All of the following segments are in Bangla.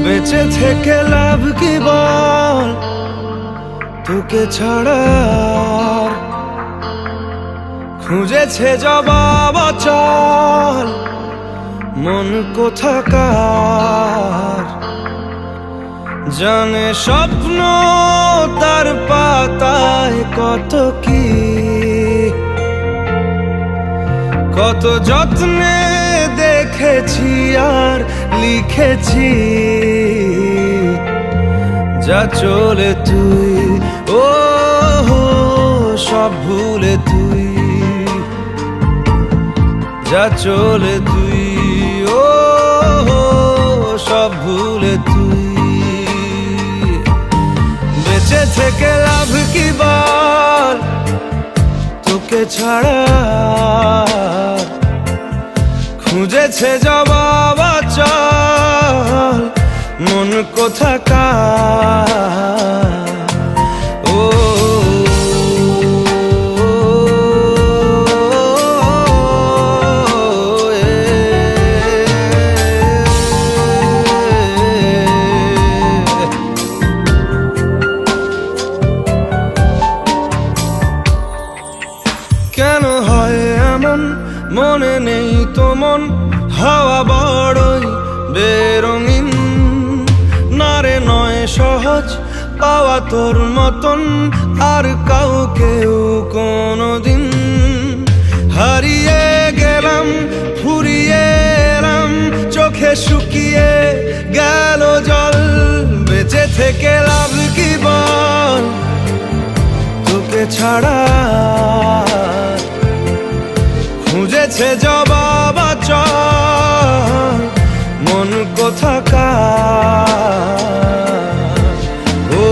বেঁচে থেকে লাভ কি বল, তোকে ছাড়া খুঁজেছে জবাব অচল মন কোথাকার। জানে স্বপ্ন তার পাতায় কত কি, কত যত্নে দেখেছি আর লিখেছি। যা চলে তুই ও সব ভুলে তুই, যা চলে তুই ও সব ভুলে তুই। বেঁচে থেকে লাভ কি বল, তোকে ছাড়া খুঁজেছে জবাব অচল মন কোথাকার। ও কেন হয় এমন, মনে নেই তো মন হাওয়া বড়ই বেরঙিন। না রে নয় সহজ পাওয়া তোর মতন আর কাউকেও কোনোদিন। হারিয়ে গেলাম ফুরিয়ে এলাম, চোখে শুকিয়ে গেল জল। বেঁচে থেকে লাভ কি বল, তোকে ছাড়া খুঁজেছে জবাব অচল মন কোথাকার। ও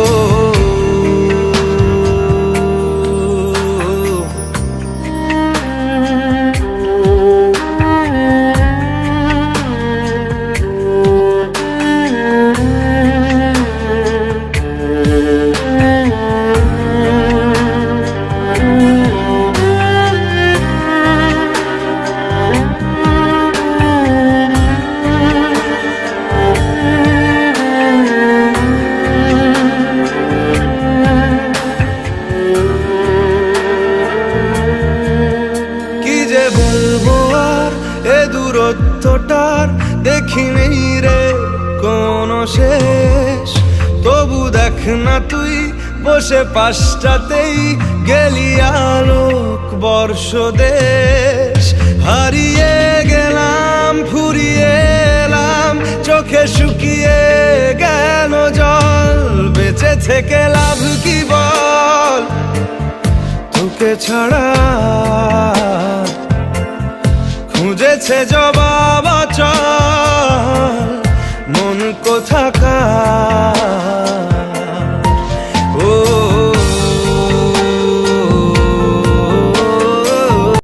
দূরত্বটার দেখি নেই রে কোনো শেষ। তবু দেখ না তুই বসে পাশটাতেই গেলি আলোক বর্ষ দেশ। হারিয়ে গেলাম ফুরিয়ে এলাম, চোখে শুকিয়ে গেল জল। বেঁচে থেকে লাভ কি বল, তোকে ছাড়া খুঁজেছে জবাব অচল